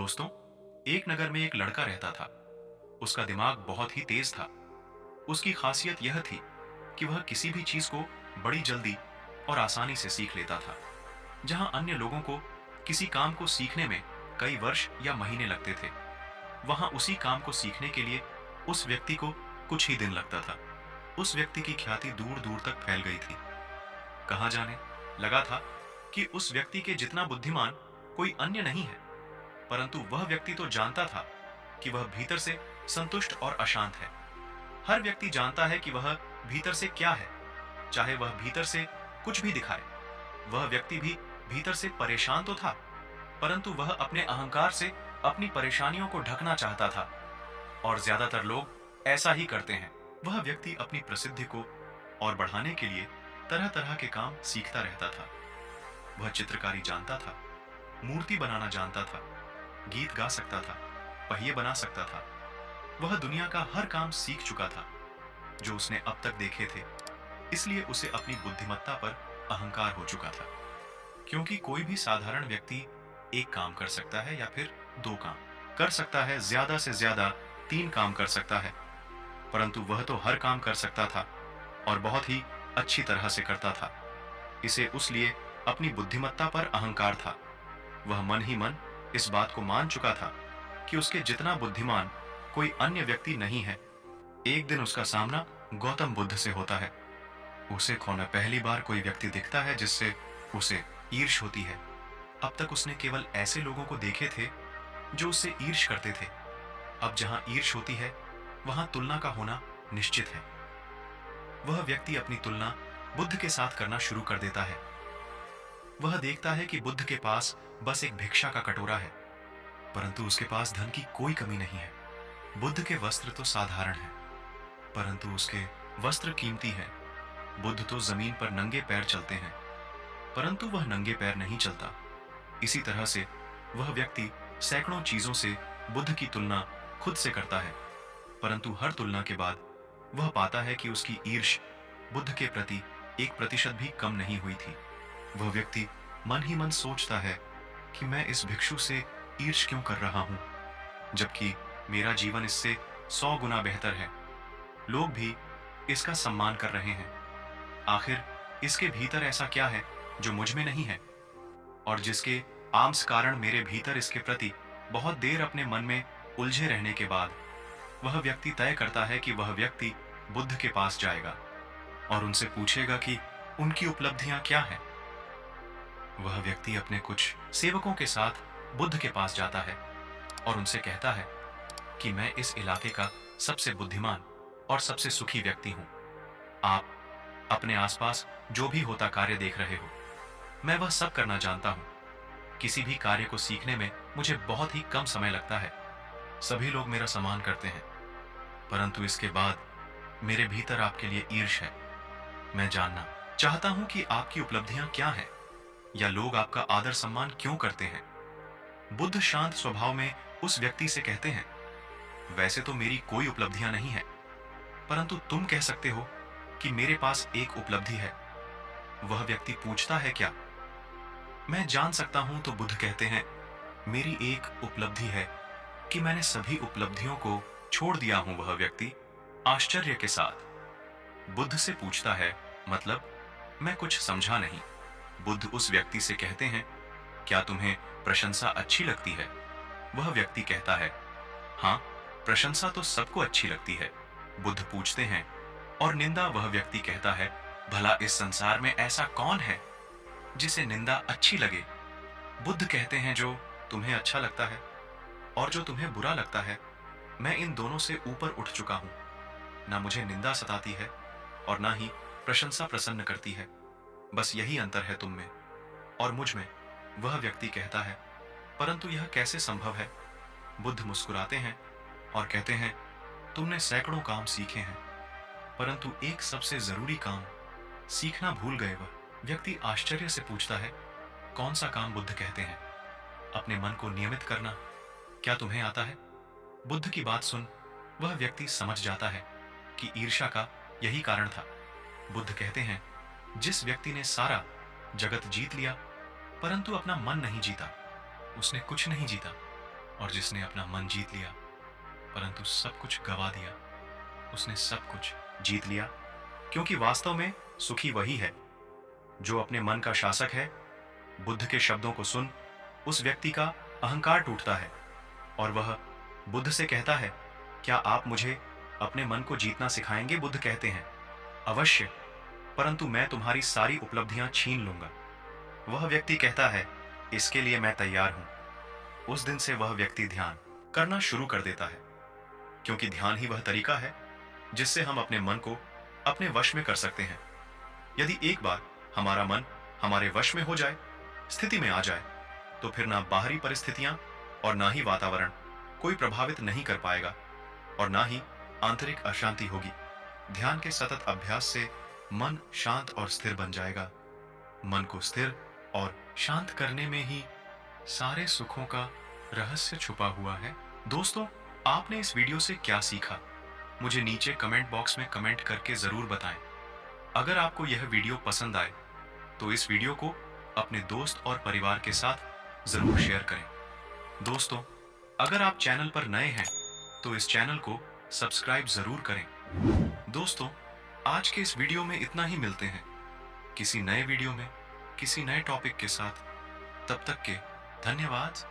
दोस्तों, एक नगर में एक लड़का रहता था। उसका दिमाग बहुत ही तेज था। उसकी खासियत यह थी कि वह किसी भी चीज को बड़ी जल्दी और आसानी से सीख लेता था। जहां अन्य लोगों को किसी काम को सीखने में कई वर्ष या महीने लगते थे, वहां उसी काम को सीखने के लिए उस व्यक्ति को कुछ ही दिन लगता था। उस व्यक्ति की ख्याति दूर दूर तक फैल गई थी। कहा जाने लगा था कि उस व्यक्ति के जितना बुद्धिमान कोई अन्य नहीं है। परंतु वह व्यक्ति तो जानता था कि वह भीतर से संतुष्ट और अशांत है। हर व्यक्ति जानता है कि वह भीतर से क्या है, चाहे वह भीतर से कुछ भी दिखाए। वह व्यक्ति भी भीतर से परेशान तो था, परंतु वह अपने अहंकार से अपनी परेशानियों को ढकना चाहता था, और ज्यादातर लोग ऐसा ही करते हैं। वह व्यक्ति अपनी प्रसिद्धि को और बढ़ाने के लिए तरह तरह के काम सीखता रहता था। वह चित्रकारी जानता था, मूर्ति बनाना जानता था, गीत गा सकता था, पहिए बना सकता था। वह दुनिया का हर काम सीख चुका था जो उसने अब तक देखे थे। इसलिए उसे अपनी बुद्धिमत्ता पर अहंकार हो चुका था। क्योंकि कोई भी साधारण व्यक्ति एक काम कर सकता है या फिर दो काम कर सकता है, ज्यादा से ज्यादा तीन काम कर सकता है, परंतु वह तो हर काम कर सकता था और बहुत ही अच्छी तरह से करता था। इसे उसलिए अपनी बुद्धिमत्ता पर अहंकार था। वह मन ही मन इस बात को मान चुका था कि उसके जितना बुद्धिमान कोई अन्य व्यक्ति नहीं है। एक दिन उसका सामना गौतम बुद्ध से होता है। उसे खोना पहली बार कोई व्यक्ति दिखता है जिससे उसे ईर्ष्या होती है। अब तक उसने केवल ऐसे लोगों को देखे थे जो उससे ईर्ष्या करते थे। अब जहां ईर्ष्या होती है, वहां तुलना का होना निश्चित है। वह व्यक्ति अपनी तुलना बुद्ध के साथ करना शुरू कर देता है। वह देखता है कि बुद्ध के पास बस एक भिक्षा का कटोरा है, परंतु उसके पास धन की कोई कमी नहीं है। बुद्ध के वस्त्र तो साधारण हैं, परंतु उसके वस्त्र कीमती हैं। बुद्ध तो जमीन पर नंगे पैर चलते हैं, परंतु वह नंगे पैर नहीं चलता। इसी तरह से वह व्यक्ति सैकड़ों चीजों से बुद्ध की तुलना खुद से करता है, परंतु हर तुलना के बाद वह पाता है कि उसकी ईर्ष्या बुद्ध के प्रति 1% भी कम नहीं हुई थी। वह व्यक्ति मन ही मन सोचता है कि मैं इस भिक्षु से ईर्ष्या क्यों कर रहा हूं, जबकि मेरा जीवन इससे 100 गुना बेहतर है। लोग भी इसका सम्मान कर रहे हैं। आखिर इसके भीतर ऐसा क्या है जो मुझ में नहीं है, और जिसके आमस कारण मेरे भीतर इसके प्रति बहुत देर अपने मन में उलझे रहने के बाद वह व्यक्ति तय करता है कि वह व्यक्ति बुद्ध के पास जाएगा और उनसे पूछेगा कि उनकी उपलब्धियां क्या हैं। वह व्यक्ति अपने कुछ सेवकों के साथ बुद्ध के पास जाता है और उनसे कहता है कि मैं इस इलाके का सबसे बुद्धिमान और सबसे सुखी व्यक्ति हूं। आप अपने आसपास जो भी होता कार्य देख रहे हो, मैं वह सब करना जानता हूं। किसी भी कार्य को सीखने में मुझे बहुत ही कम समय लगता है। सभी लोग मेरा सम्मान करते हैं, परंतु इसके बाद मेरे भीतर आपके लिए ईर्ष्या है। मैं जानना चाहता हूं कि आपकी उपलब्धियां क्या हैं, या लोग आपका आदर सम्मान क्यों करते हैं। बुद्ध शांत स्वभाव में उस व्यक्ति से कहते हैं, वैसे तो मेरी कोई उपलब्धियां नहीं है, परंतु तुम कह सकते हो कि मेरे पास एक उपलब्धि है। वह व्यक्ति पूछता है, क्या मैं जान सकता हूं? तो बुद्ध कहते हैं, मेरी एक उपलब्धि है कि मैंने सभी उपलब्धियों को छोड़ दिया हूं। वह व्यक्ति आश्चर्य के साथ बुद्ध से पूछता है, मतलब? मैं कुछ समझा नहीं। बुद्ध उस व्यक्ति से कहते हैं, क्या तुम्हें प्रशंसा अच्छी लगती है? वह व्यक्ति कहता है, हाँ, प्रशंसा तो सबको अच्छी लगती है। बुद्ध पूछते हैं, और निंदा? वह व्यक्ति कहता है, भला इस संसार में ऐसा कौन है जिसे निंदा अच्छी लगे? बुद्ध कहते हैं, जो तुम्हें अच्छा लगता है और जो तुम्हें बुरा लगता है, मैं इन दोनों से ऊपर उठ चुका हूं। ना मुझे निंदा सताती है और ना ही प्रशंसा प्रसन्न करती है। बस यही अंतर है तुम में और मुझ में। वह व्यक्ति कहता है, परंतु यह कैसे संभव है? बुद्ध मुस्कुराते हैं और कहते हैं, तुमने सैकड़ों काम सीखे हैं, परंतु एक सबसे जरूरी काम सीखना भूल गए। वह व्यक्ति आश्चर्य से पूछता है, कौन सा काम? बुद्ध कहते हैं, अपने मन को नियमित करना। क्या तुम्हें आता है? बुद्ध की बात सुन वह व्यक्ति समझ जाता है कि ईर्ष्या का यही कारण था। बुद्ध कहते हैं, जिस व्यक्ति ने सारा जगत जीत लिया परंतु अपना मन नहीं जीता, उसने कुछ नहीं जीता। और जिसने अपना मन जीत लिया परंतु सब कुछ गवा दिया। उसने सब कुछ जीत लिया, क्योंकि वास्तव में सुखी वही है जो अपने मन का शासक है। बुद्ध के शब्दों को सुन उस व्यक्ति का अहंकार टूटता है और वह बुद्ध से कहता है, क्या आप मुझे अपने मन को जीतना सिखाएंगे? बुद्ध कहते हैं, अवश्य, परंतु मैं तुम्हारी सारी उपलब्धियां छीन लूंगा। वह व्यक्ति कहता है, इसके लिए मैं तैयार हूं। उस दिन से वह व्यक्ति ध्यान करना शुरू कर देता है, क्योंकि ध्यान ही वह तरीका है जिससे हम अपने मन को अपने वश में कर सकते हैं। यदि एक बार हमारा मन हमारे वश में हो जाए, स्थिति में आ जाए, तो फिर ना बाहरी परिस्थितियां और ना ही वातावरण कोई प्रभावित नहीं कर पाएगा और ना ही आंतरिक अशांति होगी। ध्यान के सतत अभ्यास से मन शांत और स्थिर बन जाएगा। मन को स्थिर और शांत करने में ही सारे सुखों का रहस्य छुपा हुआ है। दोस्तों, आपने इस वीडियो से क्या सीखा? मुझे नीचे कमेंट बॉक्स में कमेंट करके जरूर बताएं। अगर आपको यह वीडियो पसंद आए तो इस वीडियो को अपने दोस्त और परिवार के साथ जरूर शेयर करें। दोस्तों, अगर आप चैनल पर नए हैं तो इस चैनल को सब्सक्राइब जरूर करें। दोस्तों, आज के इस वीडियो में इतना ही। मिलते हैं किसी नए वीडियो में किसी नए टॉपिक के साथ। तब तक के धन्यवाद।